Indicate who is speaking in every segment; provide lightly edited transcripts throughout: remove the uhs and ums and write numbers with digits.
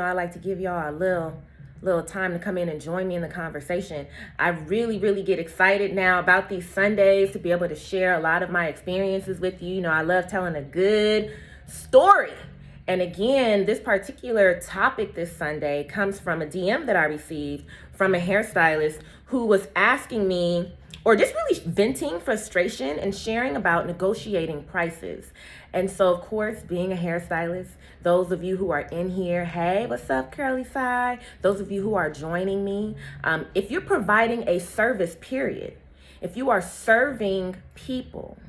Speaker 1: I like to give y'all a little time to come in and join me in the conversation. I really get excited now about these Sundays to be able to share a lot of my experiences with you. I love telling a good story. And again, this particular topic this Sunday comes from a DM that I received from a hairstylist who was asking me, or just really venting frustration and sharing about negotiating prices. And so, of course, being a hairstylist, those of you who are in here, hey, what's up, Curly Side? Those of you who are joining me, if you're providing a service, period, if you are serving people,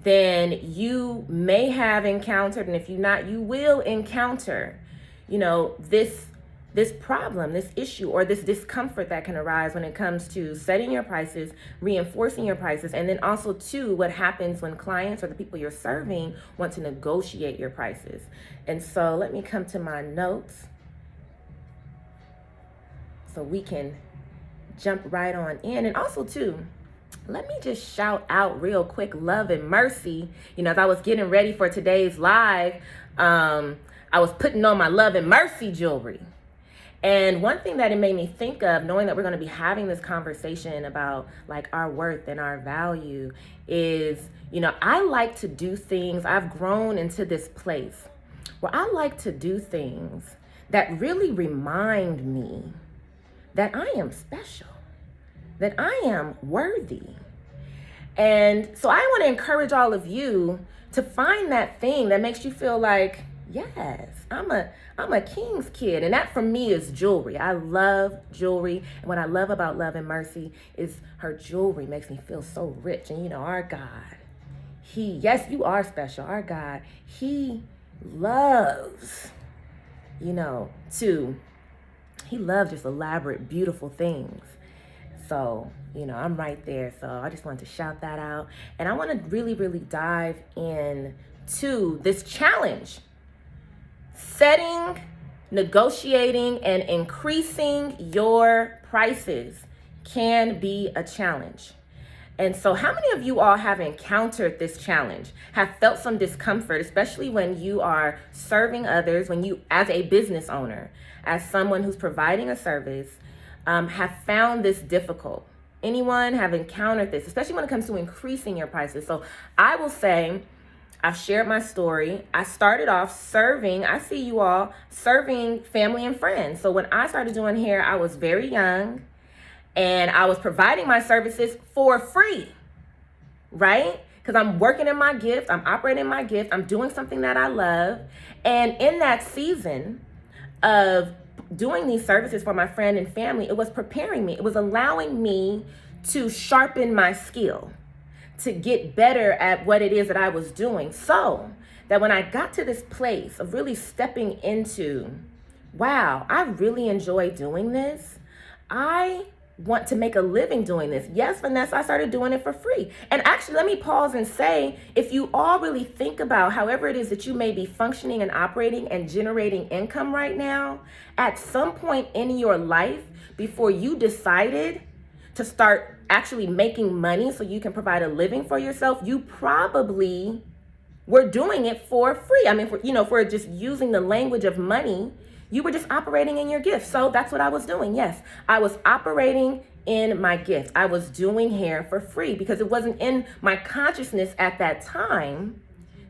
Speaker 1: then you may have encountered, and if you're not, you will encounter, this problem, this issue, or this discomfort that can arise when it comes to setting your prices, reinforcing your prices, and then also too, what happens when clients or the people you're serving want to negotiate your prices. And so let me come to my notes so we can jump right on in. And also too, let me just shout out real quick, love and mercy. As I was getting ready for today's live, I was putting on my love and mercy jewelry. And one thing that it made me think of, knowing that we're going to be having this conversation about like our worth and our value, is, I like to do things. I've grown into this place where I like to do things that really remind me that I am special, that I am worthy. And so I want to encourage all of you to find that thing that makes you feel like, yes, I'm a king's kid. And that for me is jewelry. I love jewelry. And what I love about Love and Mercy is her jewelry makes me feel so rich. And our God, yes, you are special. Our God, he loves, he loves just elaborate, beautiful things. So, I'm right there. So I just wanted to shout that out. And I want to really dive in to this challenge. Setting, negotiating, and increasing your prices can be a challenge. And so how many of you all have encountered this challenge, have felt some discomfort, especially when you are serving others, when you, as a business owner, as someone who's providing a service, have found this difficult? Anyone have encountered this, especially when it comes to increasing your prices? So I will say, I've shared my story. I started off serving, I see you all, serving family and friends. So when I started doing hair, I was very young and I was providing my services for free, right? Because I'm working in my gift, I'm operating in my gift, I'm doing something that I love. And in that season of doing these services for my friend and family, it was preparing me. It was allowing me to sharpen my skill, to get better at what it is that I was doing, so that when I got to this place of really stepping into, wow, I really enjoy doing this. I want to make a living doing this. Yes, Vanessa, I started doing it for free. And actually, let me pause and say, if you all really think about however it is that you may be functioning and operating and generating income right now, at some point in your life, before you decided to start actually making money so you can provide a living for yourself, you probably were doing it for free. I mean, if we're just using the language of money, you were just operating in your gift. So that's what I was doing. Yes, I was operating in my gift. I was doing hair for free because it wasn't in my consciousness at that time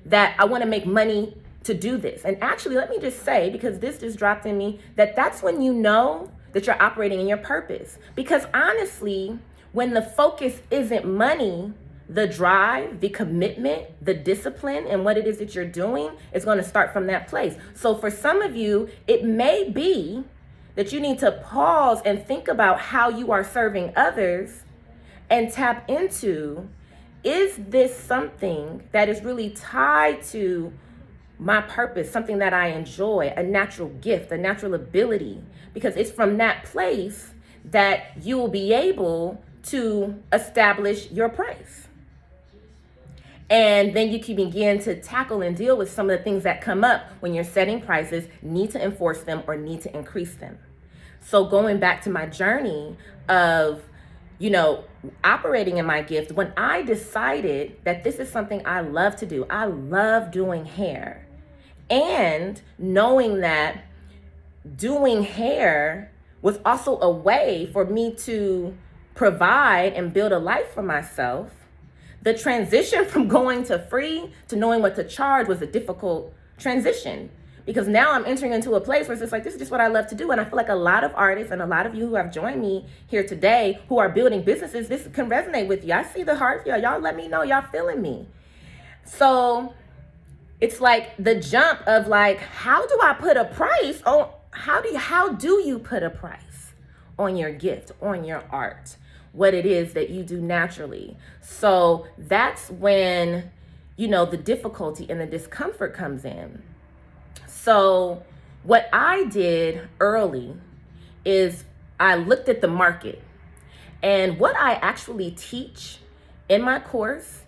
Speaker 1: that I want to make money to do this. And actually, let me just say, because this just dropped in me, that's when you know that you're operating in your purpose. Because honestly, when the focus isn't money, the drive, the commitment, the discipline, and what it is that you're doing is going to start from that place. So for some of you, it may be that you need to pause and think about how you are serving others and tap into, is this something that is really tied to my purpose, something that I enjoy, a natural gift, a natural ability? Because it's from that place that you will be able to establish your price. And then you can begin to tackle and deal with some of the things that come up when you're setting prices, need to enforce them or need to increase them. So going back to my journey of, operating in my gift, when I decided that this is something I love to do, I love doing hair, and knowing that doing hair was also a way for me to provide and build a life for myself. The transition from going to free to knowing what to charge was a difficult transition, because now I'm entering into a place where it's just like, this is just what I love to do. And I feel like a lot of artists and a lot of you who have joined me here today who are building businesses, this can resonate with you. I see the heart. Y'all let me know y'all feeling me. So it's like the jump of like, how do I put a price on, how do you put a price on your gift, on your art, what it is that you do naturally? So that's when, the difficulty and the discomfort comes in. So what I did early is I looked at the market, and what I actually teach in my course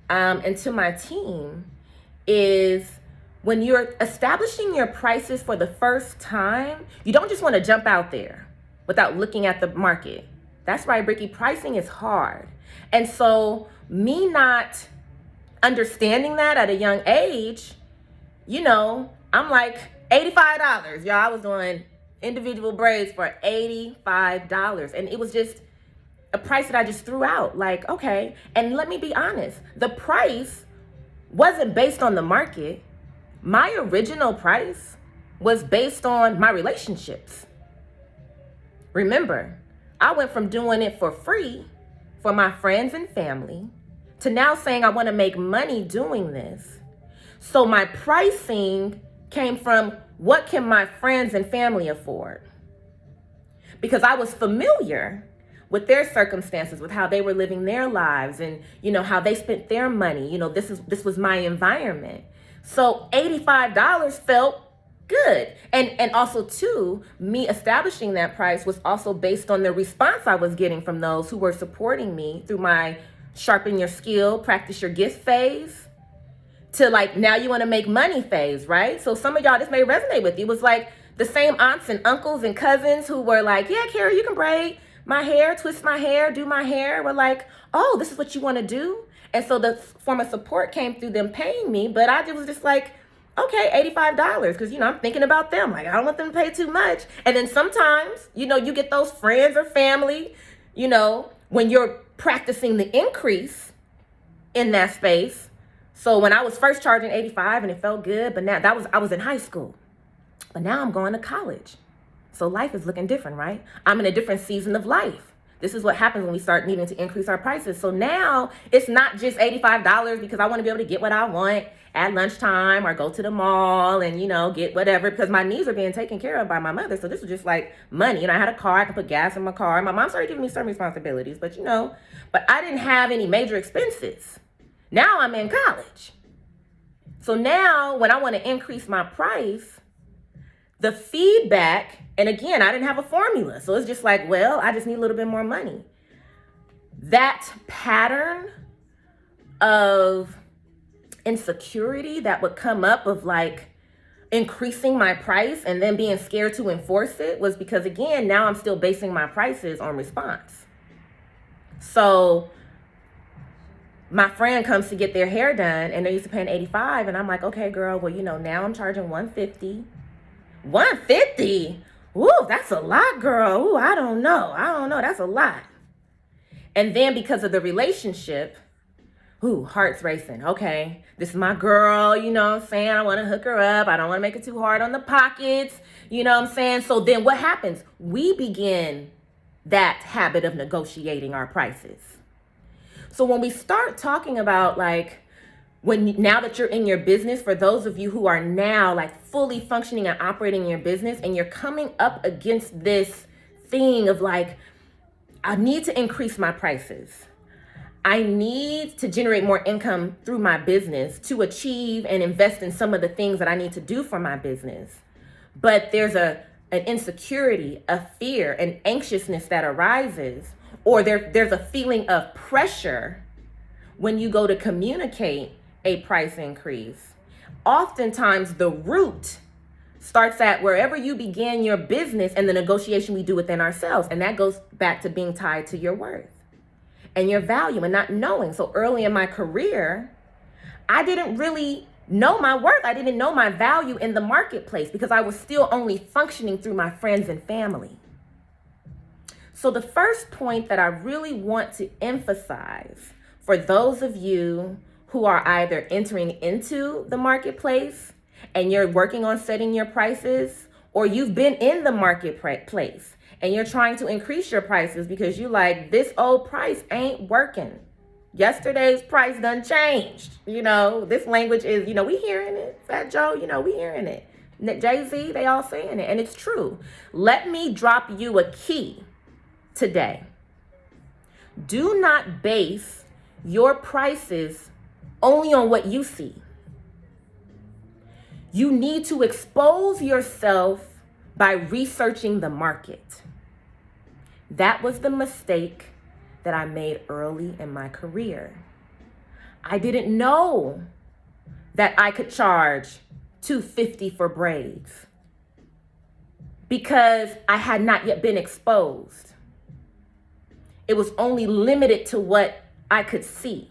Speaker 1: and to my team is, when you're establishing your prices for the first time, you don't just want to jump out there without looking at the market. That's right, Bricky, pricing is hard. And so me not understanding that at a young age, I'm like, $85. Y'all, I was doing individual braids for $85. And it was just a price that I just threw out. Like, okay. And let me be honest, the price wasn't based on the market. My original price was based on my relationships. Remember, I went from doing it for free for my friends and family to now saying I want to make money doing this. So my pricing came from, what can my friends and family afford? Because I was familiar with their circumstances, with how they were living their lives, and how they spent their money. This was my environment. So $85 felt good. And also too, me establishing that price was also based on the response I was getting from those who were supporting me through my sharpen your skill, practice your gift phase, to like, now you want to make money phase, right? So some of y'all, this may resonate with you. It was like the same aunts and uncles and cousins who were like, yeah, Kari, you can braid my hair, twist my hair, do my hair. We're like, oh, this is what you want to do? And so the form of support came through them paying me, but I was just like, okay, $85, because, I'm thinking about them. Like, I don't want them to pay too much. And then sometimes, you get those friends or family, when you're practicing the increase in that space. So when I was first charging $85 and it felt good, but now I was in high school, but now I'm going to college. So life is looking different, right? I'm in a different season of life. This is what happens when we start needing to increase our prices. So now it's not just $85 because I want to be able to get what I want at lunchtime or go to the mall and, get whatever, because my needs are being taken care of by my mother. So this was just like money. I had a car, I could put gas in my car. My mom started giving me some responsibilities, but but I didn't have any major expenses. Now I'm in college. So now when I want to increase my price, the feedback, and again, I didn't have a formula. So it's just like, well, I just need a little bit more money. That pattern of insecurity that would come up of like increasing my price and then being scared to enforce it was because, again, now I'm still basing my prices on response. So my friend comes to get their hair done and they're used to paying $85. And I'm like, okay, girl, well, now I'm charging $150. $150? Ooh, that's a lot, girl. Ooh, I don't know. That's a lot. And then because of the relationship, heart's racing. Okay, this is my girl, what I'm saying? I want to hook her up. I don't want to make it too hard on the pockets. What I'm saying? So then what happens? We begin that habit of negotiating our prices. So when we start talking about like, now that you're in your business, for those of you who are now like fully functioning and operating your business, and you're coming up against this thing of like, I need to increase my prices. I need to generate more income through my business to achieve and invest in some of the things that I need to do for my business. But there's an insecurity, a fear, an anxiousness that arises, or there's a feeling of pressure when you go to communicate a price increase. Oftentimes the root starts at wherever you began your business and the negotiation we do within ourselves. And that goes back to being tied to your worth and your value and not knowing. So early in my career, I didn't really know my worth. I didn't know my value in the marketplace because I was still only functioning through my friends and family. So the first point that I really want to emphasize for those of you who are either entering into the marketplace and you're working on setting your prices, or you've been in the marketplace and you're trying to increase your prices because you like, this old price ain't working. Yesterday's price done changed. This language is, we hearing it. Fat Joe, we hearing it. Jay-Z, they all saying it. And it's true. Let me drop you a key today. Do not base your prices only on what you see. You need to expose yourself by researching the market. That was the mistake that I made early in my career. I didn't know that I could charge $250 for braids because I had not yet been exposed. It was only limited to what I could see.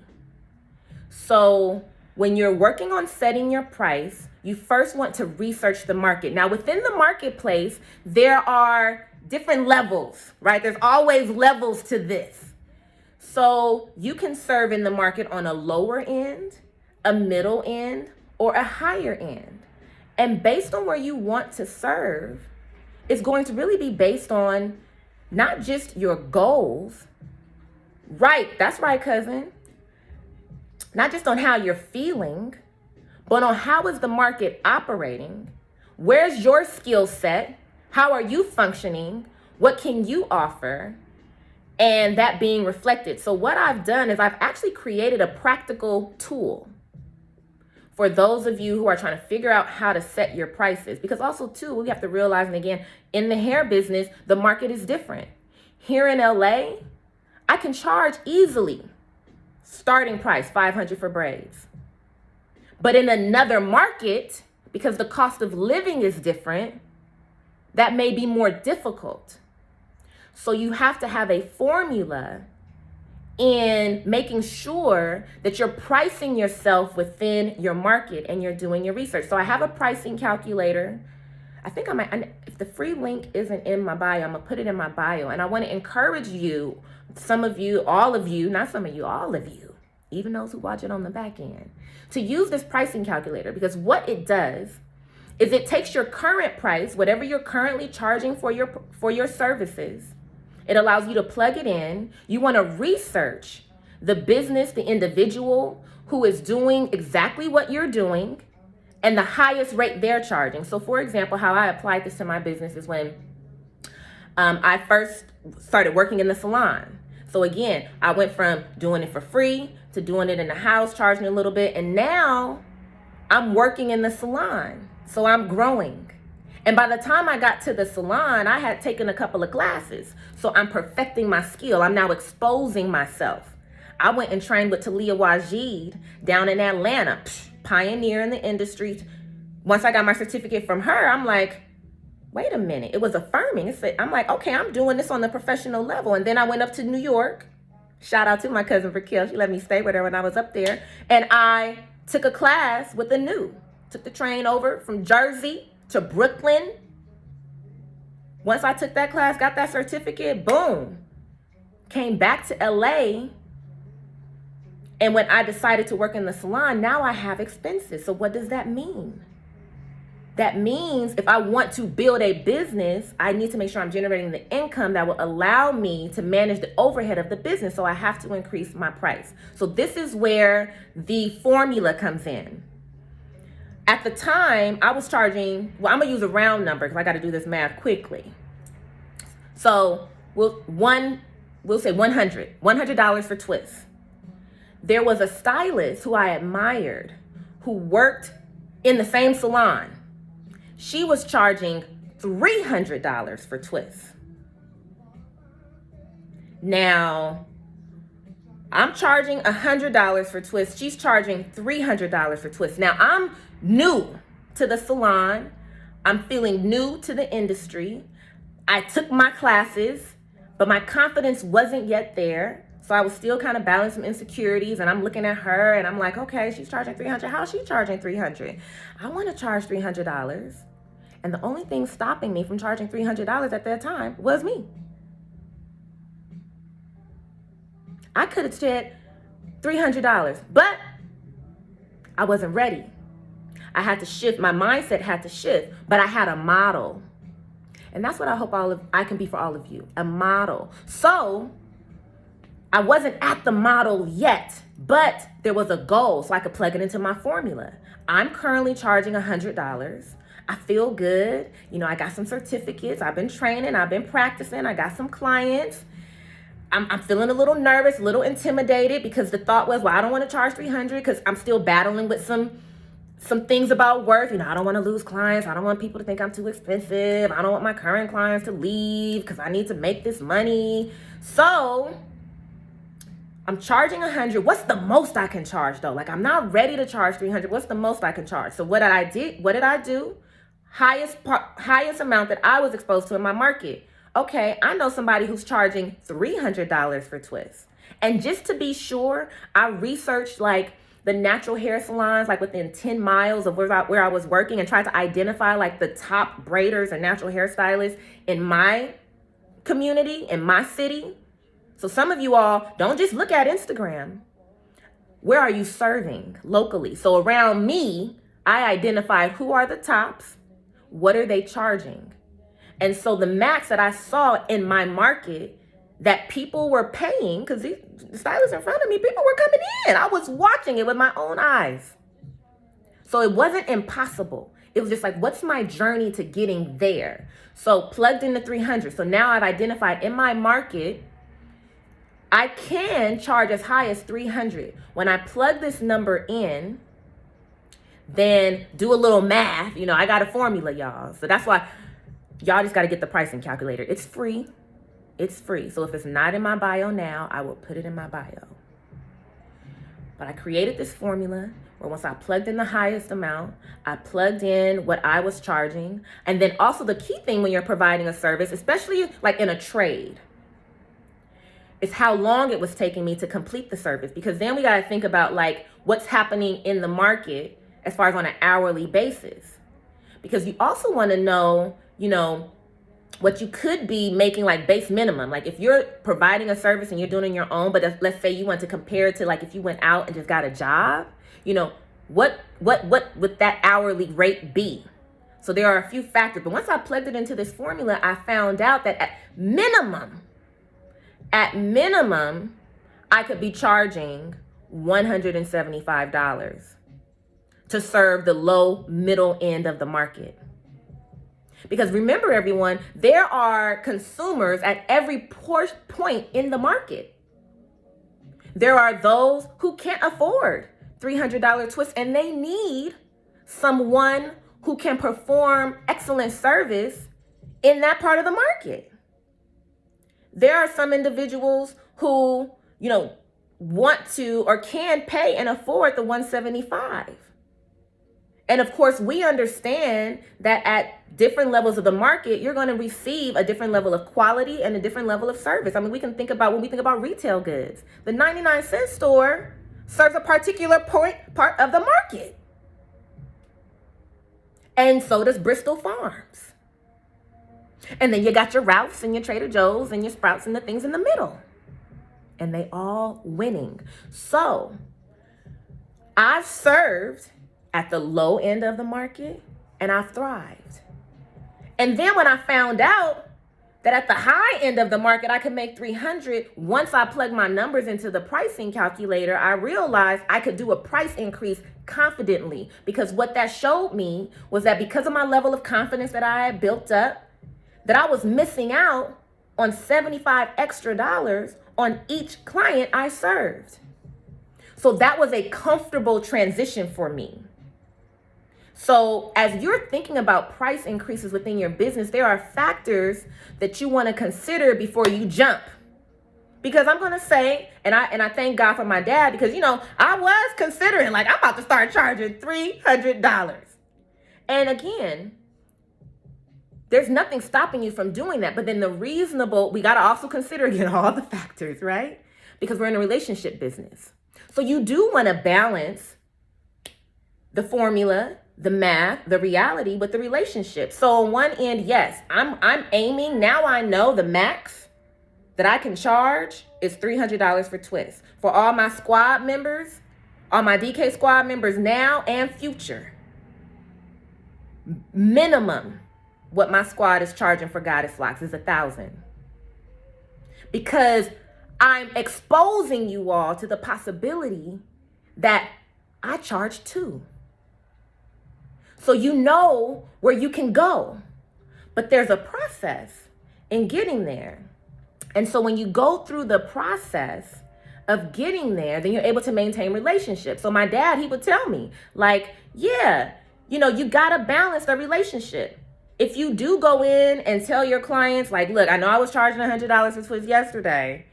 Speaker 1: So when you're working on setting your price, you first want to research the market. Now, within the marketplace, there are different levels, right? There's always levels to this. So you can serve in the market on a lower end, a middle end, or a higher end. And based on where you want to serve, it's going to really be based on not just your goals. Right, that's right, cousin. Not just on how you're feeling, but on how is the market operating? Where's your skill set? How are you functioning? What can you offer? And that being reflected. So what I've done is I've actually created a practical tool for those of you who are trying to figure out how to set your prices. Because also, too, we have to realize, and again, in the hair business, the market is different. Here in LA, I can charge easily starting price $500 for braids. But in another market, because the cost of living is different, that may be more difficult. So you have to have a formula in making sure that you're pricing yourself within your market and you're doing your research. So I have a pricing calculator. I think if the free link isn't in my bio, I'm gonna put it in my bio. And I wanna encourage you, some of you, all of you, not some of you, all of you, even those who watch it on the back end, to use this pricing calculator, because what it does is it takes your current price, whatever you're currently charging for your services, it allows you to plug it in. You want to research the business, the individual who is doing exactly what you're doing and the highest rate they're charging. So for example, how I applied this to my business is when I first started working in the salon. So again, I went from doing it for free to doing it in the house, charging a little bit. And now I'm working in the salon. So I'm growing. And by the time I got to the salon, I had taken a couple of classes. So I'm perfecting my skill. I'm now exposing myself. I went and trained with Talia Wajid down in Atlanta, pioneer in the industry. Once I got my certificate from her, I'm like, wait a minute. It was affirming. I'm like, okay, I'm doing this on the professional level. And then I went up to New York. Shout out to my cousin Raquel. She let me stay with her when I was up there. And I took a class with Anu. Took the train over from Jersey to Brooklyn. Once I took that class, got that certificate, boom. Came back to LA. And when I decided to work in the salon, now I have expenses. So what does that mean? That means if I want to build a business, I need to make sure I'm generating the income that will allow me to manage the overhead of the business. So I have to increase my price. So this is where the formula comes in. At the time, I was charging, well, I'm gonna use a round number because I gotta do this math quickly. So we'll say $100 for twists. There was a stylist who I admired who worked in the same salon. She was charging $300 for twists. Now, I'm charging $100 for twists. She's charging $300 for twists. Now, I'm new to the salon. I'm feeling new to the industry. I took my classes, but my confidence wasn't yet there. So I was still kind of battling some insecurities, and I'm looking at her and I'm like, okay, she's charging $300. How's she charging $300? I want to charge $300. And the only thing stopping me from charging $300 at that time was me. I could have said $300, but I wasn't ready. I had to shift. My mindset had to shift, but I had a model. And that's what I hope I can be for all of you, a model. So I wasn't at the model yet, but there was a goal so I could plug it into my formula. I'm currently charging $100. I feel good. You know, I got some certificates. I've been training. I've been practicing. I got some clients. I'm feeling a little nervous, a little intimidated because the thought was, well, I don't want to charge $300 because I'm still battling with some things about worth. You know, I don't want to lose clients. I don't want people to think I'm too expensive. I don't want my current clients to leave because I need to make this money. So I'm charging $100. What's the most I can charge though? Like, I'm not ready to charge $300. What's the most I can charge? So what did I do? Highest amount that I was exposed to in my market. Okay, I know somebody who's charging $300 for twists. And just to be sure, I researched like the natural hair salons, like within 10 miles of where I was working, and tried to identify like the top braiders and natural hairstylists in my community, in my city. So some of you all don't just look at Instagram. Where are you serving locally? So around me, I identified who are the tops, what are they charging? And so the max that I saw in my market that people were paying, because the stylists in front of me, people were coming in. I was watching it with my own eyes. So it wasn't impossible. It was just like, what's my journey to getting there? So plugged in the 300. So now I've identified in my market, I can charge as high as 300. When I plug this number in, then do a little math. You know, I got a formula, y'all. So that's why y'all just got to get the pricing calculator. It's free. It's free. So if it's not in my bio now, I will put it in my bio. But I created this formula where once I plugged in the highest amount, I plugged in what I was charging. And then also the key thing when you're providing a service, especially like in a trade, is how long it was taking me to complete the service. Because then we got to think about like what's happening in the market as far as on an hourly basis. Because you also want to know, you know, what you could be making like base minimum. Like if you're providing a service and you're doing it on your own, but let's say you want to compare it to like if you went out and just got a job, you know, what would that hourly rate be? So there are a few factors, but once I plugged it into this formula, I found out that at minimum, I could be charging $175 to serve the low middle end of the market. Because remember, everyone, there are consumers at every point in the market. There are those who can't afford $300 twists and they need someone who can perform excellent service in that part of the market. There are some individuals who, you know, want to or can pay and afford the $175. And of course, we understand that at different levels of the market, you're going to receive a different level of quality and a different level of service. I mean, we can think about when we think about retail goods, the 99-cent store serves a particular part of the market. And so does Bristol Farms. And then you got your Ralphs and your Trader Joe's and your Sprouts and the things in the middle. And they all winning. So I've served at the low end of the market and I've thrived. And then when I found out that at the high end of the market, I could make 300, once I plugged my numbers into the pricing calculator, I realized I could do a price increase confidently, because what that showed me was that because of my level of confidence that I had built up, that I was missing out on $75 extra on each client I served. So that was a comfortable transition for me. So as you're thinking about price increases within your business, there are factors that you want to consider before you jump. Because I'm going to say, and I thank God for my dad, because, you know, I was considering like, I'm about to start charging $300. And again, there's nothing stopping you from doing that. But then we got to also consider again all the factors, right? because we're in a relationship business. So you do want to balance the formula, the math, the reality with the relationship. So on one end, yes, I'm aiming. Now I know the max that I can charge is $300 for twists. For all my squad members, all my DK squad members now and future. Minimum what my squad is charging for goddess locks is $1,000. Because I'm exposing you all to the possibility that I charge $2. So you know where you can go. But there's a process in getting there. And so when you go through the process of getting there, then you're able to maintain relationships. So my dad, he would tell me, like, yeah, you gotta balance the relationship. If you do go in and tell your clients, like, look, I know I was charging $100 for twists yesterday,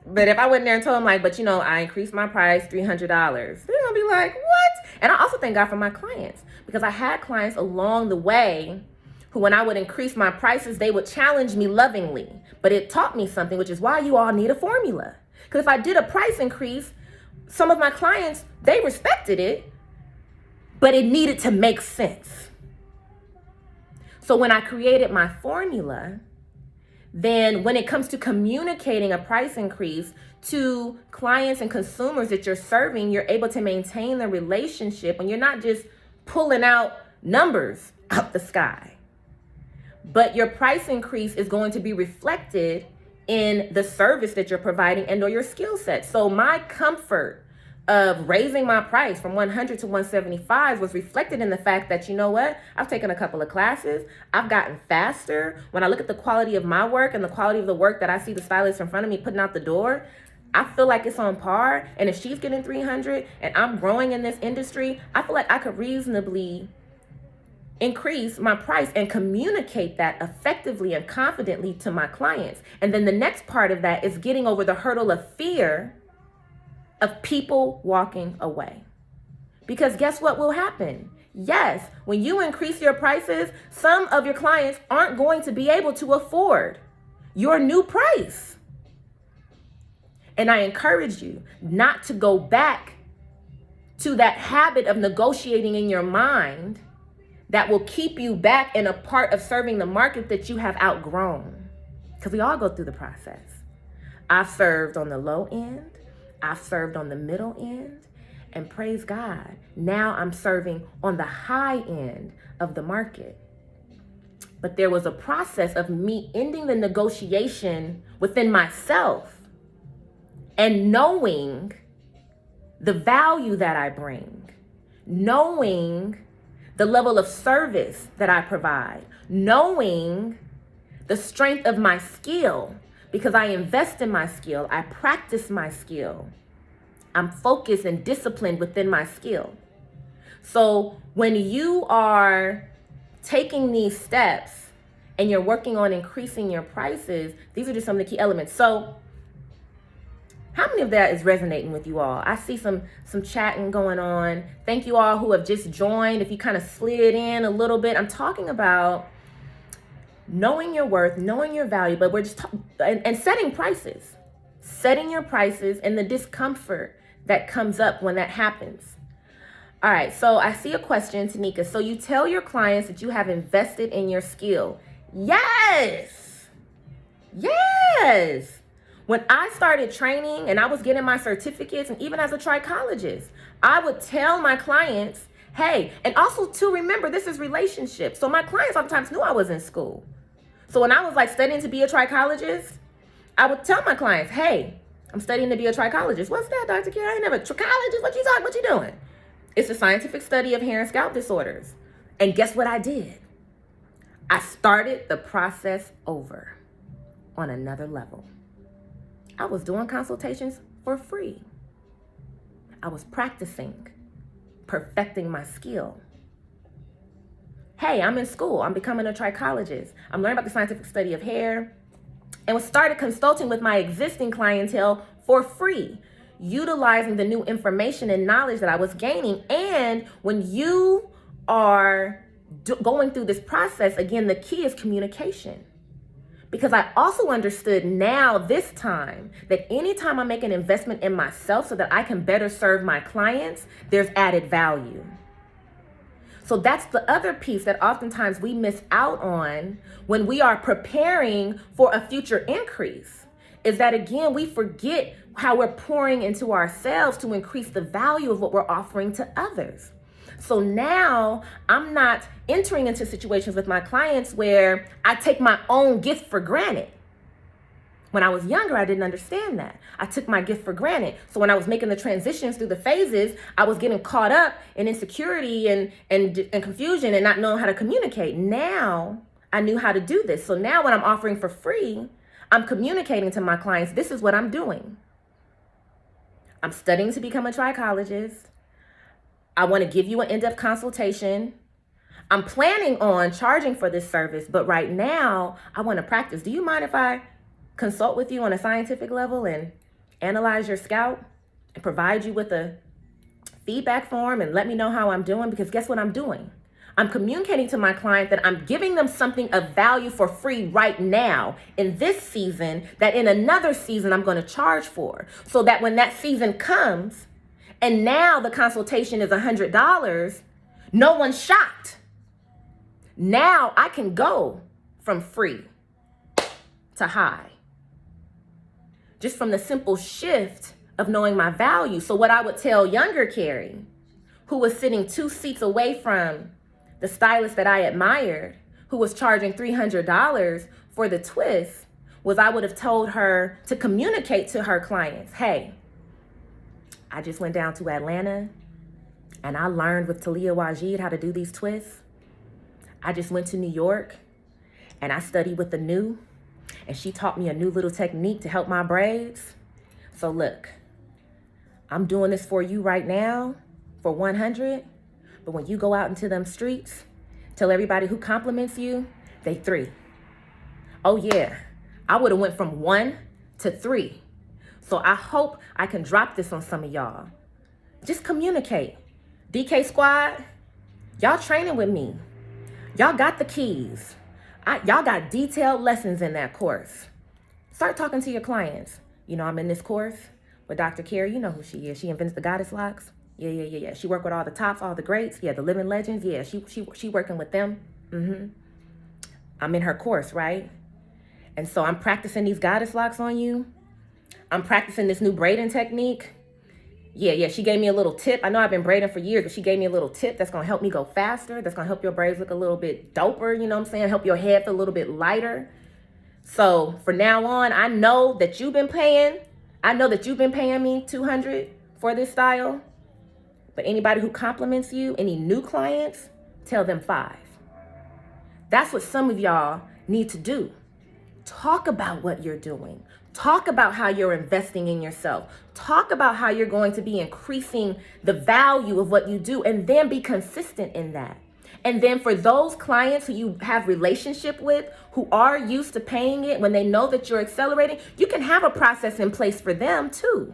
Speaker 1: but if I went in there and told them, like, but I increased my price $300, they're gonna be like, what? And I also thank God for my clients, because I had clients along the way who, when I would increase my prices, they would challenge me lovingly. But it taught me something, which is why you all need a formula. Because if I did a price increase, some of my clients, they respected it, but it needed to make sense. So when I created my formula, then when it comes to communicating a price increase to clients and consumers that you're serving, you're able to maintain the relationship and you're not just pulling out numbers out the sky. But your price increase is going to be reflected in the service that you're providing and or your skill set. So my comfort of raising my price from $100 to $175 was reflected in the fact that, I've taken a couple of classes. I've gotten faster. When I look at the quality of my work and the quality of the work that I see the stylist in front of me putting out the door, I feel like it's on par. And if she's getting $300 and I'm growing in this industry, I feel like I could reasonably increase my price and communicate that effectively and confidently to my clients. And then the next part of that is getting over the hurdle of fear of people walking away. Because guess what will happen? Yes, when you increase your prices, some of your clients aren't going to be able to afford your new price. And I encourage you not to go back to that habit of negotiating in your mind that will keep you back in a part of serving the market that you have outgrown. Because we all go through the process. I've served on the low end. I've served on the middle end. And praise God, now I'm serving on the high end of the market. But there was a process of me ending the negotiation within myself and knowing the value that I bring, knowing the level of service that I provide, knowing the strength of my skill, because I invest in my skill, I practice my skill. I'm focused and disciplined within my skill. So when you are taking these steps and you're working on increasing your prices, these are just some of the key elements. So how many of that is resonating with you all? I see some chatting going on. Thank you all who have just joined. If you kind of slid in a little bit, I'm talking about knowing your worth, knowing your value, but we're just and setting prices, setting your prices and the discomfort that comes up when that happens. All right, so I see a question, Tanika. So you tell your clients that you have invested in your skill. Yes. Yes. When I started training and I was getting my certificates, and even as a trichologist, I would tell my clients, hey, and also to remember, this is relationships. So my clients sometimes knew I was in school. So when I was like studying to be a trichologist, I would tell my clients, hey, I'm studying to be a trichologist. What's that, Dr. Kari? I ain't never trichologist. What you doing? It's a scientific study of hair and scalp disorders. And guess what I did? I started the process over on another level. I was doing consultations for free. I was practicing, perfecting my skill. Hey, I'm in school. I'm becoming a trichologist. I'm learning about the scientific study of hair and started consulting with my existing clientele for free, utilizing the new information and knowledge that I was gaining. And when you are going through this process, again, the key is communication. Because I also understood now this time that anytime I make an investment in myself so that I can better serve my clients, there's added value. So that's the other piece that oftentimes we miss out on when we are preparing for a future increase, is that again, we forget how we're pouring into ourselves to increase the value of what we're offering to others. So now I'm not entering into situations with my clients where I take my own gift for granted. When I was younger, I didn't understand that. I took my gift for granted. So when I was making the transitions through the phases, I was getting caught up in insecurity and confusion and not knowing how to communicate. Now I knew how to do this. So now when I'm offering for free, I'm communicating to my clients, this is what I'm doing. I'm studying to become a trichologist. I want to give you an in-depth consultation. I'm planning on charging for this service, but right now I want to practice. Do you mind if I consult with you on a scientific level and analyze your scalp and provide you with a feedback form and let me know how I'm doing? Because guess what I'm doing? I'm communicating to my client that I'm giving them something of value for free right now in this season that in another season I'm going to charge for, so that when that season comes and now the consultation is $100, no one's shocked. Now I can go from free to high, just from the simple shift of knowing my value. So what I would tell younger Kari, who was sitting 2 seats away from the stylist that I admired, who was charging $300 for the twist, was I would have told her to communicate to her clients, hey, I just went down to Atlanta and I learned with Talia Wajid how to do these twists. I just went to New York and I studied with the new, and she taught me a new little technique to help my braids. So look, I'm doing this for you right now for 100, but when you go out into them streets, tell everybody who compliments you, they 3. Oh yeah, I would have went from 1 to 3. So I hope I can drop this on some of y'all. Just communicate. DK Squad, y'all training with me. Y'all got the keys. Y'all got detailed lessons in that course. Start talking to your clients. You know, I'm in this course with Dr. Kari. You know who she is. She invents the goddess locks. Yeah. She worked with all the tops, all the greats. Yeah, the living legends. Yeah, she working with them. I'm in her course, right? And so I'm practicing these goddess locks on you. I'm practicing this new braiding technique. Yeah, she gave me a little tip. I know I've been braiding for years, but she gave me a little tip that's going to help me go faster. That's going to help your braids look a little bit doper, you know what I'm saying? Help your head feel a little bit lighter. So for now on, I know that you've been paying me $200 for this style. But anybody who compliments you, any new clients, tell them 5. That's what some of y'all need to do. Talk about what you're doing. Talk about how you're investing in yourself. Talk about how you're going to be increasing the value of what you do, and then be consistent in that. And then for those clients who you have relationship with, who are used to paying it, when they know that you're accelerating, you can have a process in place for them too.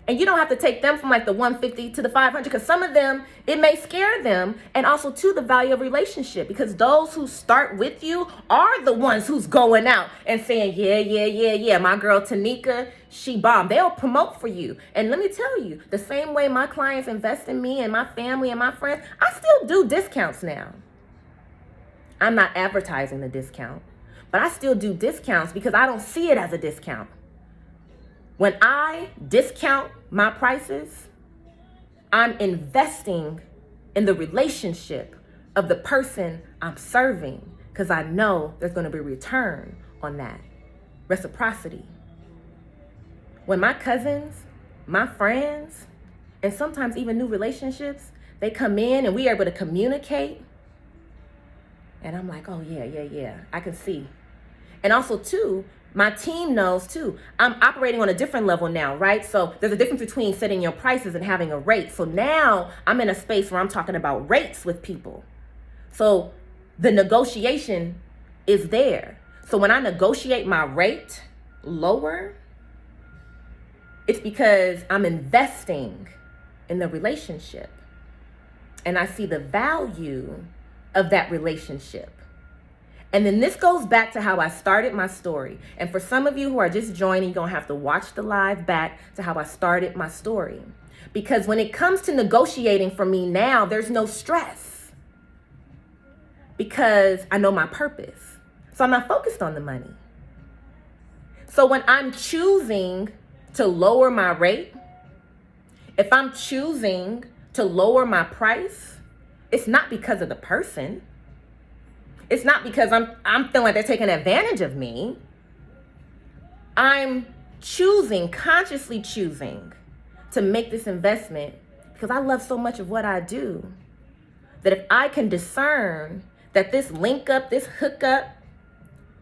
Speaker 1: And you don't have to take them from like the 150 to the 500, because some of them, it may scare them. And also to the value of relationship, because those who start with you are the ones who's going out and saying, yeah, my girl Tanika, she bomb. They'll promote for you. And let me tell you, the same way my clients invest in me and my family and my friends, I still do discounts now. I'm not advertising the discount, but I still do discounts because I don't see it as a discount. When I discount my prices, I'm investing in the relationship of the person I'm serving, because I know there's going to be a return on that. Reciprocity. When my cousins, my friends, and sometimes even new relationships, they come in and we are able to communicate, and I'm like, oh yeah, I can see. And also too, my team knows too, I'm operating on a different level now, right? So there's a difference between setting your prices and having a rate. So now I'm in a space where I'm talking about rates with people. So the negotiation is there. So when I negotiate my rate lower, it's because I'm investing in the relationship. And I see the value of that relationship. And then this goes back to how I started my story. And for some of you who are just joining, you're going to have to watch the live back to how I started my story. Because when it comes to negotiating for me now, there's no stress. Because I know my purpose. So I'm not focused on the money. So when I'm choosing to lower my rate, if I'm choosing to lower my price, it's not because of the person. It's not because I'm feeling like they're taking advantage of me. I'm consciously choosing to make this investment because I love so much of what I do that if I can discern that this link up, this hookup,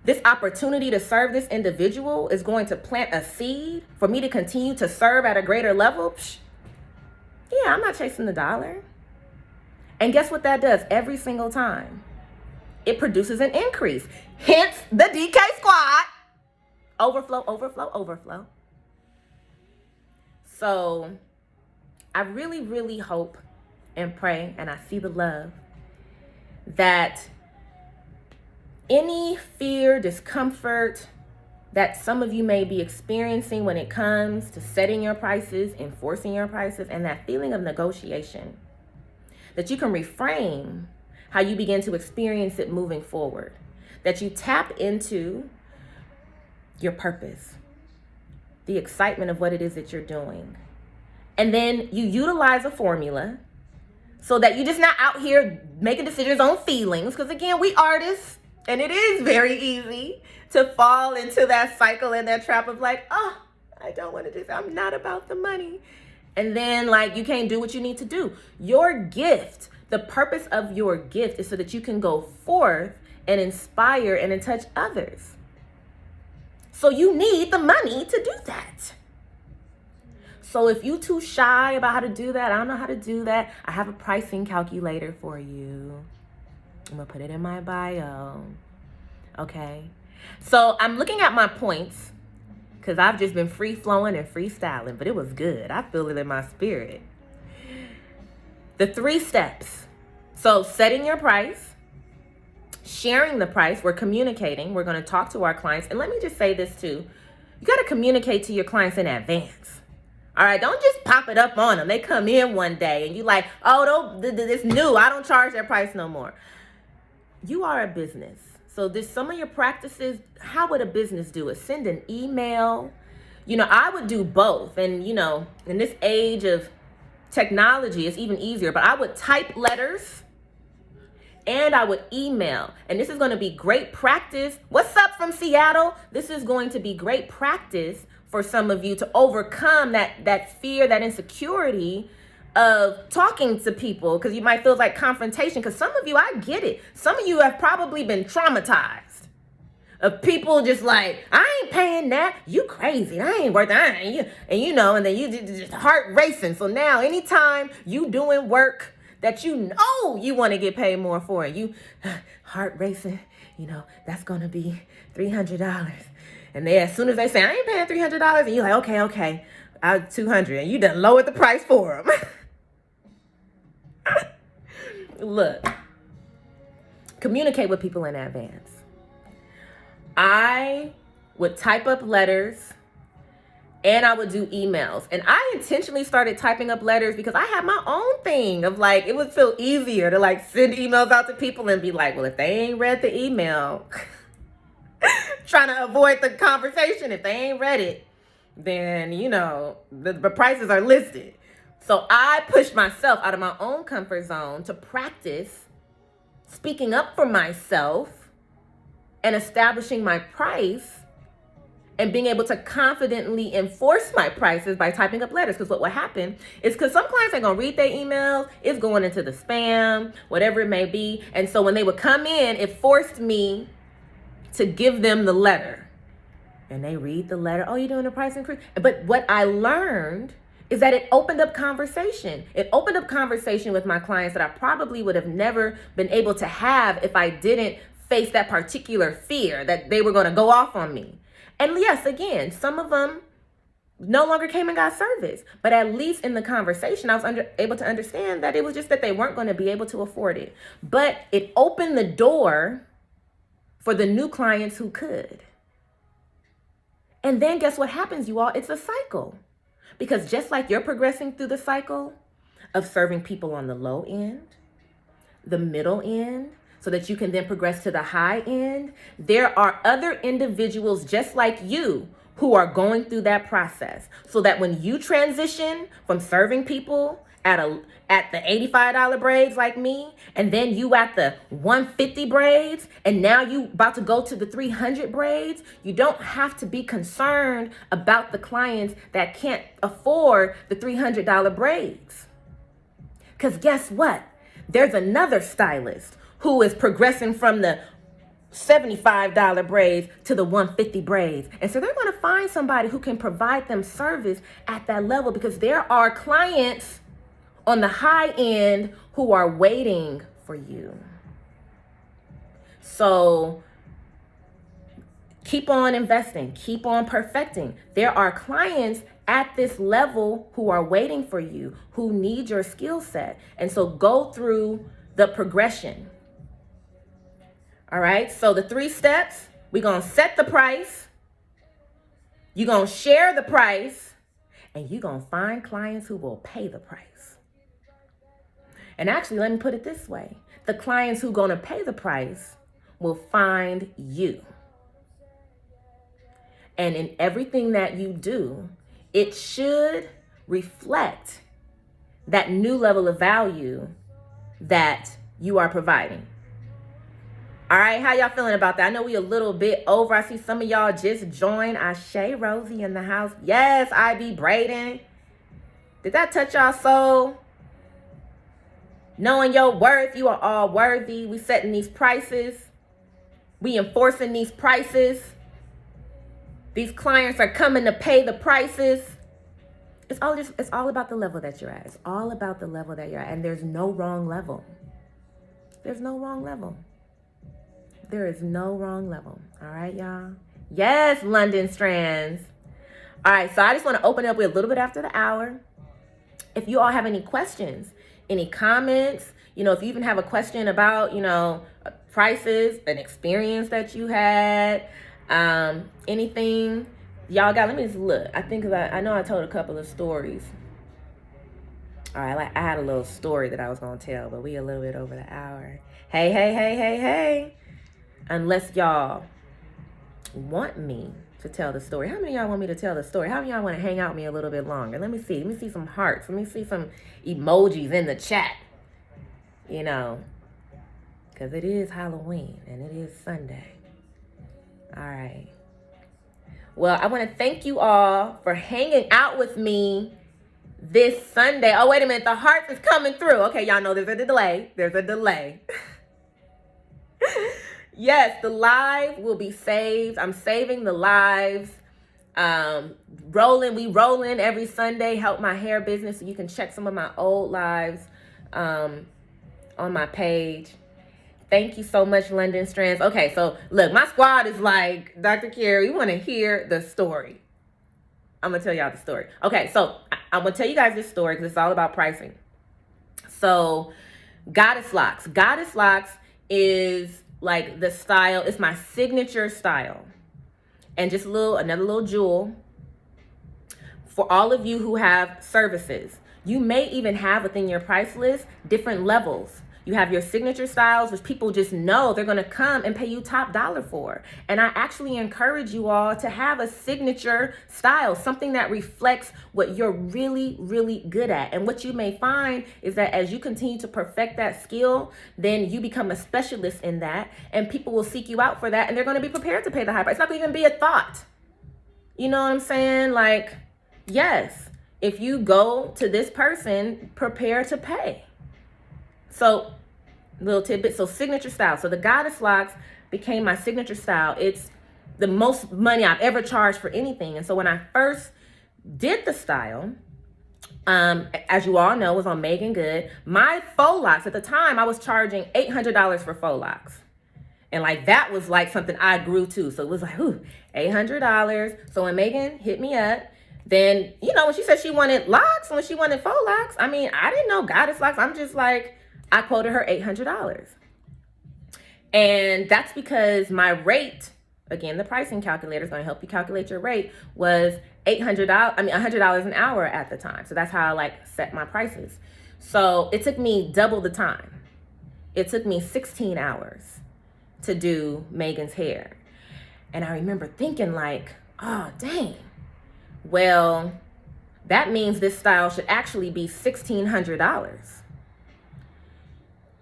Speaker 1: this opportunity to serve this individual is going to plant a seed for me to continue to serve at a greater level, yeah, I'm not chasing the dollar. And guess what that does every single time? It produces an increase. Hence the DK squad. Overflow, overflow, overflow. So I really, really hope and pray, and I see the love, that any fear, discomfort that some of you may be experiencing when it comes to setting your prices, enforcing your prices, and that feeling of negotiation, that you can reframe how you begin to experience it moving forward, that you tap into your purpose, the excitement of what it is that you're doing, and then you utilize a formula so that you're just not out here making decisions on feelings, because again, we artists, and it is very easy to fall into that cycle and that trap of like, oh, I don't want to do that. I'm not about the money. And then like you can't do what you need to do. Your gift, the purpose of your gift is so that you can go forth and inspire and touch others. So you need the money to do that. So if you too shy about how to do that, I don't know how to do that, I have a pricing calculator for you. I'm gonna put it in my bio. Okay. So I'm looking at my points because I've just been free flowing and freestyling, but it was good. I feel it in my spirit. The 3 steps. So setting your price, sharing the price, we're communicating, we're going to talk to our clients. And let me just say this too. You got to communicate to your clients in advance. All right, don't just pop it up on them. They come in one day and you like, oh, this new. I don't charge that price no more. You are a business. So this, some of your practices, how would a business do it? Send an email. I would do both. And, in this age of technology, it's even easier. But I would type letters and I would email. And this is going to be great practice. What's up from Seattle? This is going to be great practice for some of you to overcome that fear, that insecurity of talking to people, because you might feel like confrontation. Because some of you, I get it. Some of you have probably been traumatized of people just like, I ain't paying that. You crazy. I ain't worth that. And then you just heart racing. So now anytime you doing work that you want to get paid more for, and you heart racing, that's going to be $300. And as soon as they say, I ain't paying $300, and you're like, okay, I'll $200, and you done lowered the price for them. Look, communicate with people in advance. I would type up letters and I would do emails. And I intentionally started typing up letters because I had my own thing of like, it would feel easier to like send emails out to people and be like, well, if they ain't read the email, trying to avoid the conversation, if they ain't read it, then, the prices are listed. So I pushed myself out of my own comfort zone to practice speaking up for myself and establishing my price and being able to confidently enforce my prices by typing up letters. Because what will happen is, because some clients ain't going to read their emails, it's going into the spam, whatever it may be. And so when they would come in, it forced me to give them the letter. And they read the letter, oh, you're doing a price increase? But what I learned is that it opened up conversation. It opened up conversation with my clients that I probably would have never been able to have if I didn't face that particular fear that they were going to go off on me. And yes, again, some of them no longer came and got service. But at least in the conversation, I was able to understand that it was just that they weren't going to be able to afford it. But it opened the door for the new clients who could. And then guess what happens, you all? It's a cycle. Because just like you're progressing through the cycle of serving people on the low end, the middle end, so that you can then progress to the high end, there are other individuals just like you who are going through that process, so that when you transition from serving people at the $85 braids like me, and then you at the $150 braids, and now you about to go to the $300 braids, you don't have to be concerned about the clients that can't afford the $300 braids. Because guess what? There's another stylist who is progressing from the $75 braids to the $150 braids. And so they're going to find somebody who can provide them service at that level, because there are clients on the high end who are waiting for you. So keep on investing, keep on perfecting. There are clients at this level who are waiting for you, who need your skill set. And so go through the progression. All right, so the 3 steps: we're going to set the price, you're going to share the price, and you're going to find clients who will pay the price. And actually, let me put it this way. The clients who are going to pay the price will find you. And in everything that you do, it should reflect that new level of value that you are providing. All right, how y'all feeling about that? I know we a little bit over. I see some of y'all just joined. Ashe Rosie in the house. Yes, I be braiding. Did that touch y'all soul? Knowing your worth, you are all worthy. We setting these prices. We enforcing these prices. These clients are coming to pay the prices. It's all about the level that you're at. It's all about the level that you're at. And there's no wrong level. There's no wrong level. There is no wrong level. All right, y'all? Yes, London Strands. All right, so I just want to open up with a little bit after the hour. If you all have any questions, any comments, if you even have a question about, prices, an experience that you had, anything, y'all got, let me just look. I know I told a couple of stories. All right, I had a little story that I was going to tell, but we a little bit over the hour. Hey. Unless y'all want me to tell the story. How many of y'all want me to tell the story? How many of y'all want to hang out with me a little bit longer? Let me see some hearts. Let me see some emojis in the chat. Because it is Halloween and it is Sunday. All right. Well, I want to thank you all for hanging out with me this Sunday. Oh, wait a minute. The hearts is coming through. Okay, y'all know there's a delay. Yes, the live will be saved. I'm saving the lives. We rolling every Sunday. Help my hair business. So you can check some of my old lives on my page. Thank you so much, London Strands. Okay, so look, my squad is like, Dr. Kari, we want to hear the story. I'm going to tell y'all the story. Okay, so I'm going to tell you guys this story because it's all about pricing. So Goddess Locks. Goddess Locks is like the style. It's my signature style. And just another little jewel for all of you who have services. You may even have within your price list different levels. You have your signature styles, which people just know they're going to come and pay you top dollar for. And I actually encourage you all to have a signature style, something that reflects what you're really, really good at. And what you may find is that as you continue to perfect that skill, then you become a specialist in that, and people will seek you out for that, and they're going to be prepared to pay the high price. It's not going to even be a thought. You know what I'm saying? Like, yes, if you go to this person, prepare to pay. So, little tidbit. So, signature style. So, the Goddess Locks became my signature style. It's the most money I've ever charged for anything. And so, when I first did the style, as you all know, was on Megan Good. My faux locks at the time, I was charging $800 for faux locks. And like that was like something I grew to. So, it was like, ooh, $800. So, when Megan hit me up, then, when she said she wanted locks, when she wanted faux locks, I didn't know Goddess Locks. I'm just like, I quoted her $800. And that's because my rate, again, the pricing calculator is going to help you calculate your rate, was $100 an hour at the time. So that's how I like set my prices. So it took me double the time. It took me 16 hours to do Megan's hair. And I remember thinking like, oh, dang. Well, that means this style should actually be $1,600.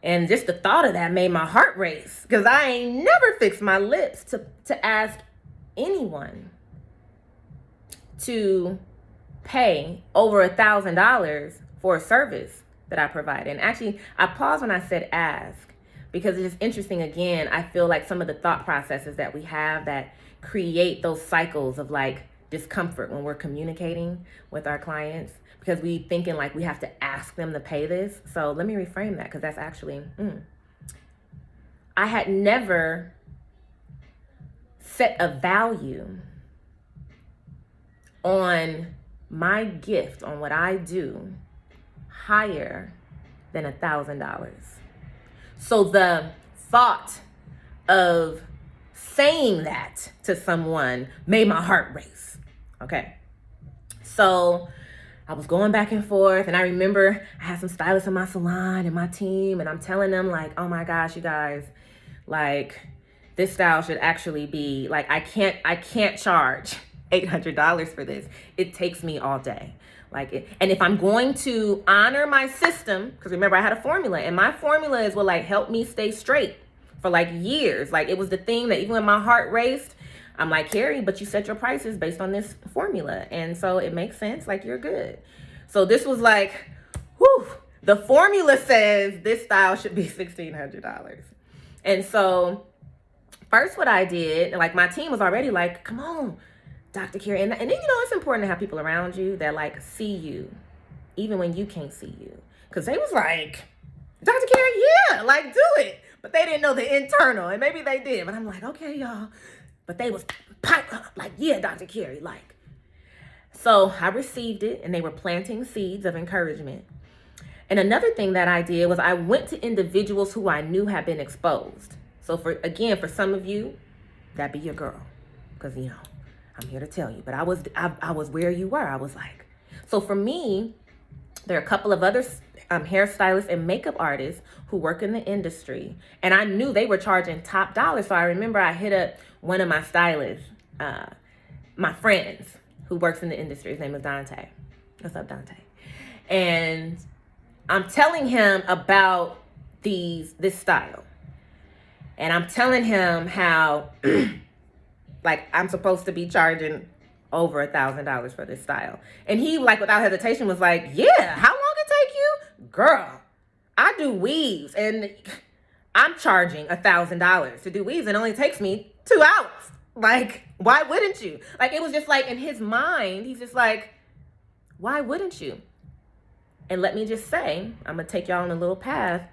Speaker 1: And just the thought of that made my heart race, because I ain't never fixed my lips to ask anyone to pay over $1,000 for a service that I provide. And actually, I paused when I said ask, because it's just interesting. Again, I feel like some of the thought processes that we have that create those cycles of like discomfort when we're communicating with our clients, because we thinking like we have to ask them to pay this. So let me reframe that, because that's actually, I had never set a value on my gift, on what I do, higher than $1,000. So the thought of saying that to someone made my heart race. Okay. So I was going back and forth, and I remember I had some stylists in my salon and my team, and I'm telling them like, oh my gosh, you guys, like this style should actually be like, I can't charge $800 for this. It takes me all day. And if I'm going to honor my system, because remember I had a formula, and my formula is what like helped me stay straight for like years. Like it was the thing that even when my heart raced, I'm like, Kari, but you set your prices based on this formula. And so it makes sense. Like you're good. So this was like, whew, the formula says this style should be $1,600. And so first what I did, like my team was already like, come on, Dr. Kari. And then, you know, it's important to have people around you that like see you, even when you can't see you. Because they was like, Dr. Kari, yeah, like do it. But they didn't know the internal, and maybe they did. But I'm like, okay, y'all. But they was like, yeah, Dr. Kari, like. So I received it, and they were planting seeds of encouragement. And another thing that I did was I went to individuals who I knew had been exposed. So for some of you, that'd be your girl. Because, you know, I'm here to tell you. But I was where you were. I was like, so for me, there are a couple of other hairstylists and makeup artists who work in the industry. And I knew they were charging top dollar. So I remember I hit up one of my stylists, my friends who works in the industry. His name is Dante. What's up, Dante? And I'm telling him about this style. And I'm telling him how like I'm supposed to be charging over $1,000 for this style. And he, like, without hesitation was like, yeah, how long it take you? Girl, I do weaves and I'm charging $1,000 to do weaves, and it only takes me 2 hours. Like, why wouldn't you? Like, it was just like in his mind, he's just like, why wouldn't you? And let me just say, I'm going to take y'all on a little path.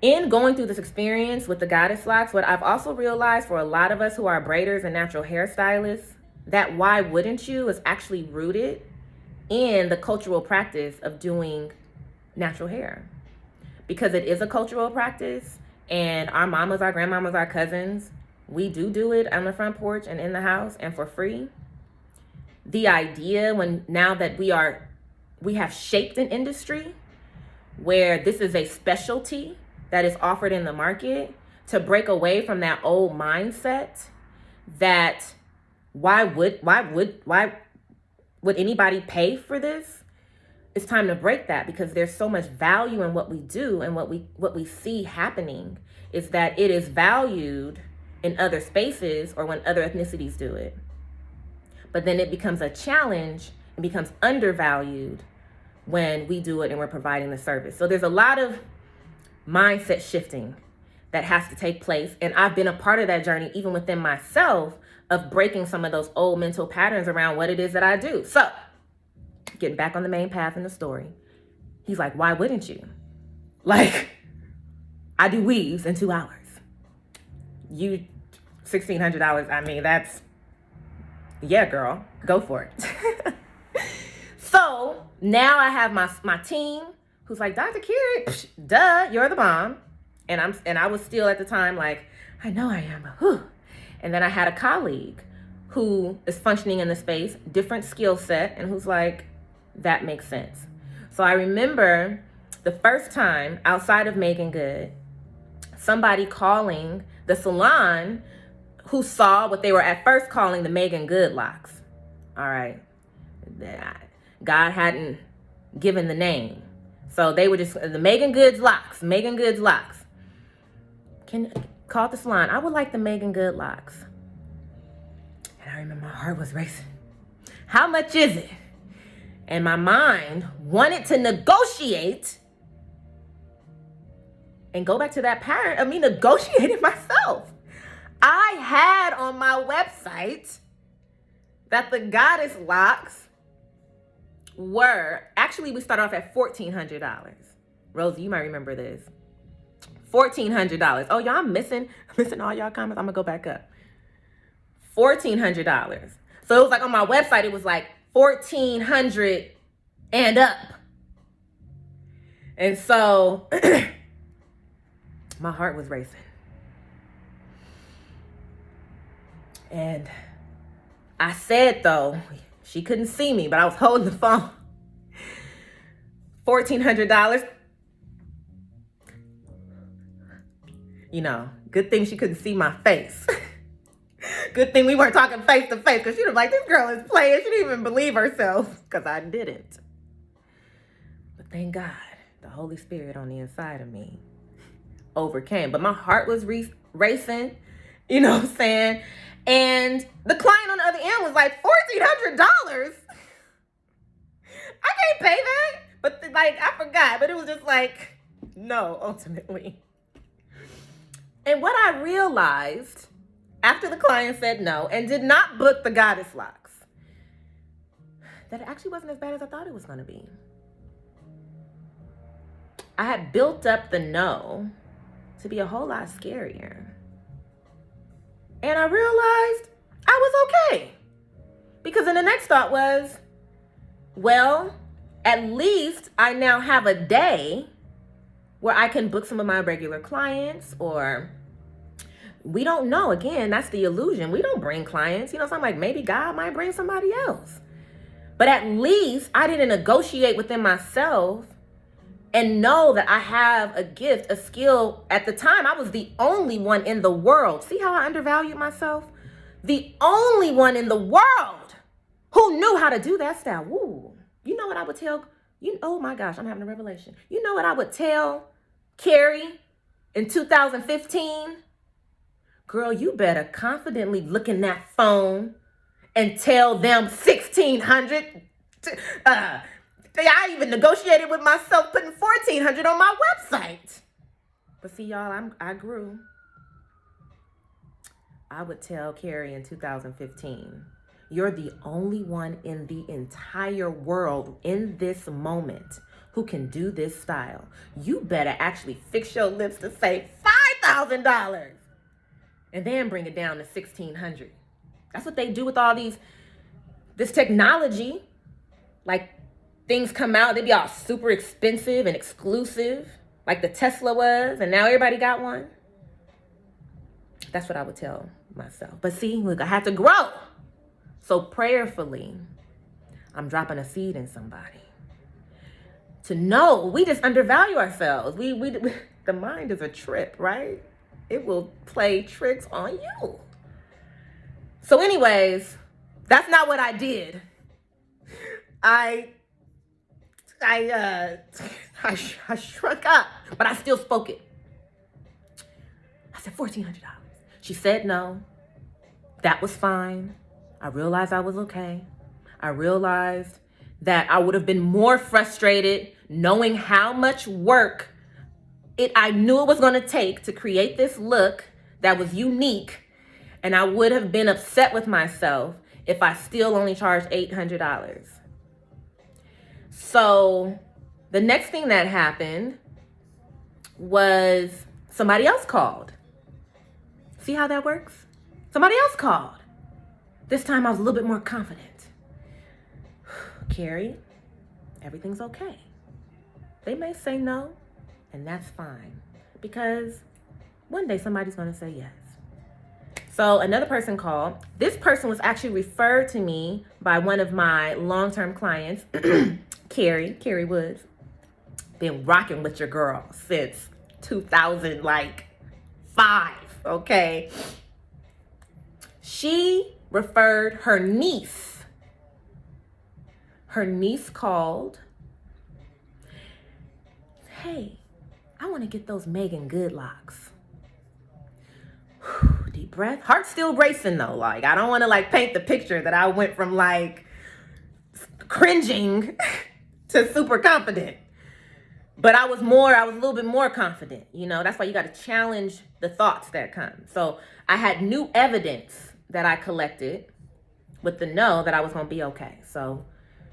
Speaker 1: In going through this experience with the goddess locks, what I've also realized for a lot of us who are braiders and natural hairstylists, that why wouldn't you is actually rooted in the cultural practice of doing natural hair. Because it is a cultural practice, and our mamas, our grandmamas, our cousins, we do it on the front porch and in the house and for free. The idea now that we have shaped an industry where this is a specialty that is offered in the market, to break away from that old mindset that why would anybody pay for this? It's time to break that, because there's so much value in what we do, and what we see happening is that it is valued in other spaces or when other ethnicities do it. But then it becomes a challenge and becomes undervalued when we do it and we're providing the service. So there's a lot of mindset shifting that has to take place. And I've been a part of that journey, even within myself, of breaking some of those old mental patterns around what it is that I do. So getting back on the main path in the story, he's like, why wouldn't you? Like, I do weaves in 2 hours. You, $1,600. I mean, that's, yeah, girl, go for it. So now I have my team who's like, Dr. Kari, duh, you're the bomb. And I was still at the time like, I know I am, but whew. And then I had a colleague who is functioning in the space, different skill set, and who's like, that makes sense. So I remember the first time outside of Megan Good, somebody calling the salon who saw what they were at first calling the Megan Good locks. All right. God hadn't given the name. So they were just the Megan Good's locks. Call the salon. I would like the Megan Good locks. And I remember my heart was racing. How much is it? And my mind wanted to negotiate and go back to that pattern of me negotiating myself. I had on my website that the goddess locks were, actually we started off at $1,400. Rosie, you might remember this. $1,400. Oh, y'all, I'm missing all y'all comments. I'm gonna go back up. $1,400. So it was like on my website, it was like 1,400 and up. And so my heart was racing. And I said, though, she couldn't see me, but I was holding the phone. $1,400. You know, good thing she couldn't see my face. Good thing we weren't talking face to face, because she'd have like, this girl is playing. She didn't even believe herself, because I didn't. But thank God, the Holy Spirit on the inside of me overcame. But my heart was racing, you know what I'm saying? And the client on the other end was like, $1,400? I can't pay that. But like, I forgot. But it was just like, no, ultimately. And what I realized after the client said no and did not book the goddess locks, that it actually wasn't as bad as I thought it was going to be. I had built up the no to be a whole lot scarier. And I realized I was okay. Because then the next thought was, well, at least I now have a day where I can book some of my regular clients, or we don't know. Again, that's the illusion. We don't bring clients. You know, so I'm like, maybe God might bring somebody else. But at least I didn't negotiate within myself and know that I have a gift, a skill. At the time, I was the only one in the world. See how I undervalued myself? The only one in the world who knew how to do that style. Woo. You know what I would tell? Oh my gosh, I'm having a revelation. You know what I would tell Kari in 2015? Girl, you better confidently look in that phone and tell them 1,600. I even negotiated with myself putting 1,400 on my website. But see, y'all, I grew. I would tell Kari in 2015, you're the only one in the entire world in this moment who can do this style. You better actually fix your lips to say $5,000 and then bring it down to 1,600. That's what they do with all this technology. Like, things come out, they be all super expensive and exclusive, like the Tesla was, and now everybody got one. That's what I would tell myself. But see, look, I had to grow. So prayerfully, I'm dropping a seed in somebody to know we just undervalue ourselves. The mind is a trip, right? It will play tricks on you. So anyways, that's not what I did. I shrunk up, but I still spoke it. I said $1,400. She said no. That was fine. I realized I was okay. I realized that I would have been more frustrated knowing how much work I knew it was going to take to create this look that was unique. And I would have been upset with myself if I still only charged $800. So the next thing that happened was somebody else called. See how that works? Somebody else called. This time I was a little bit more confident. Kari, everything's okay. They may say no, and that's fine. because one day somebody's going to say yes. So another person called. This person was actually referred to me by one of my long-term clients, Kari Woods. Been rocking with your girl since 2005, okay? She referred her niece. Her niece called. Hey, I want to get those Megan Good locks. Deep breath. Heart still racing though. Like, I don't want to like paint the picture that I went from like cringing to super confident. But I was a little bit more confident. You know, that's why you got to challenge the thoughts that come. So I had new evidence that I collected with the no that I was going to be okay. So,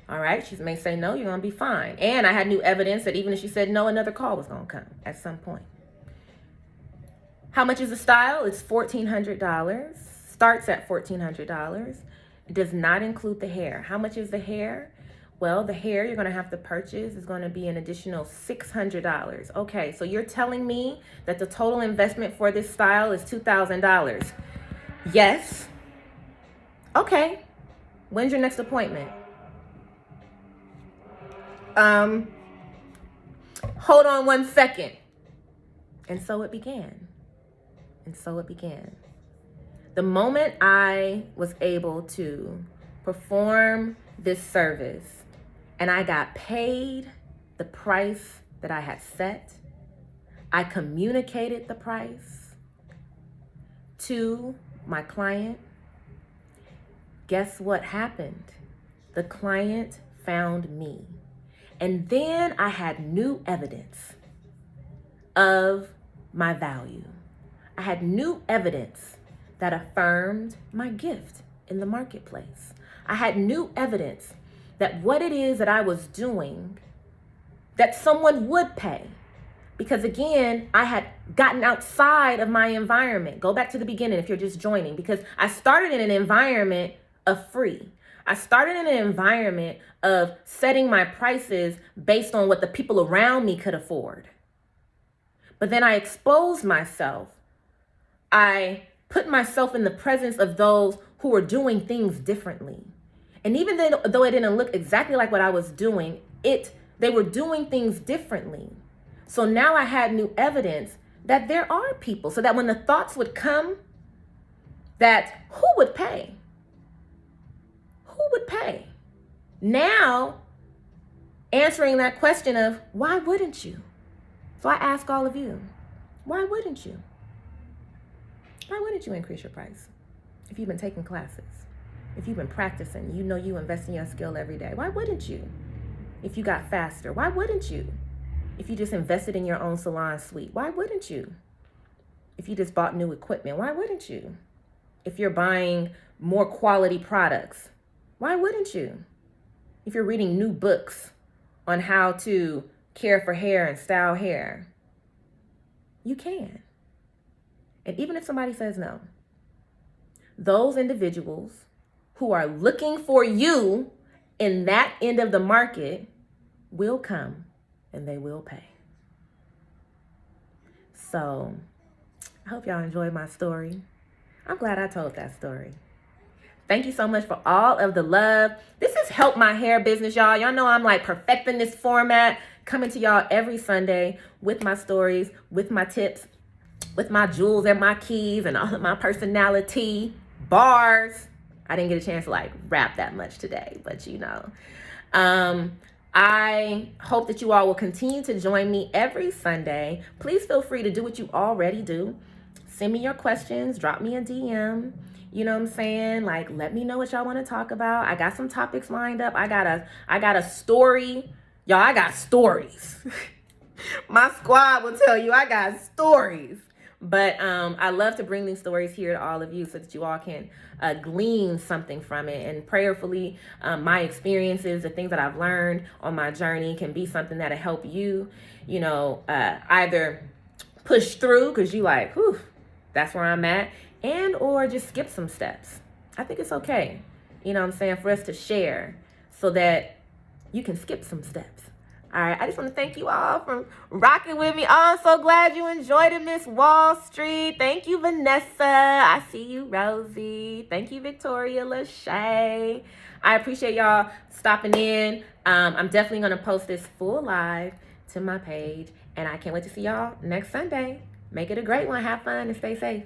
Speaker 1: all right, she may say no, you're going to be fine. And I had new evidence that even if she said no, another call was going to come at some point. How much is the style? It's $1,400. Starts at $1,400. It does not include the hair. How much is the hair? Well, the hair you're going to have to purchase is going to be an additional $600. Okay, so you're telling me that the total investment for this style is $2,000. Yes. Okay. When's your next appointment? Hold on one second. And so it began. The moment I was able to perform this service and I got paid the price that I had set, I communicated the price to my client. Guess what happened? The client found me. And then I had new evidence of my value. I had new evidence that affirmed my gift in the marketplace. I had new evidence that what it is that I was doing, that someone would pay. Because again, I had gotten outside of my environment. Go back to the beginning if you're just joining, because I started in an environment of free. I started in an environment of setting my prices based on what the people around me could afford. But then I exposed myself. I put myself in the presence of those who were doing things differently. And even though it didn't look exactly like what I was doing, they were doing things differently. So now I had new evidence that there are people, so that when the thoughts would come, that who would pay? Who would pay? Now, answering that question of why wouldn't you? So I ask all of you, why wouldn't you? Why wouldn't you increase your price? If you've been taking classes, if you've been practicing, you know you invest in your skill every day. Why wouldn't you? If you got faster, why wouldn't you? If you just invested in your own salon suite, why wouldn't you? If you just bought new equipment, why wouldn't you? If you're buying more quality products, why wouldn't you? If you're reading new books on how to care for hair and style hair, you can. And even if somebody says no, those individuals who are looking for you in that end of the market will come and they will pay. So I hope y'all enjoyed my story. I'm glad I told that story. Thank you so much for all of the love. This has helped my hair business, y'all. Y'all know I'm like perfecting this format, coming to y'all every Sunday with my stories, with my tips, with my jewels and my keys and all of my personality, bars. I didn't get a chance to like rap that much today, but you know. I hope that you all will continue to join me every Sunday. Please feel free to do what you already do. Send me your questions, drop me a DM. You know what I'm saying? Like, let me know what y'all want to talk about. I got some topics lined up. I got a story. Y'all, I got stories. My squad will tell you I got stories. But I love to bring these stories here to all of you so that you all can glean something from it. And prayerfully, my experiences, the things that I've learned on my journey can be something that'll help you, you know, either push through because you like, whew, that's where I'm at, and or just skip some steps. I think it's okay, you know what I'm saying, for us to share so that you can skip some steps. All right, I just want to thank you all for rocking with me. Oh, I'm so glad you enjoyed it, Miss Wall Street. Thank you, Vanessa. I see you, Rosie. Thank you, Victoria Lachey. I appreciate y'all stopping in. I'm definitely going to post this full live to my page, and I can't wait to see y'all next Sunday. Make it a great one. Have fun and stay safe.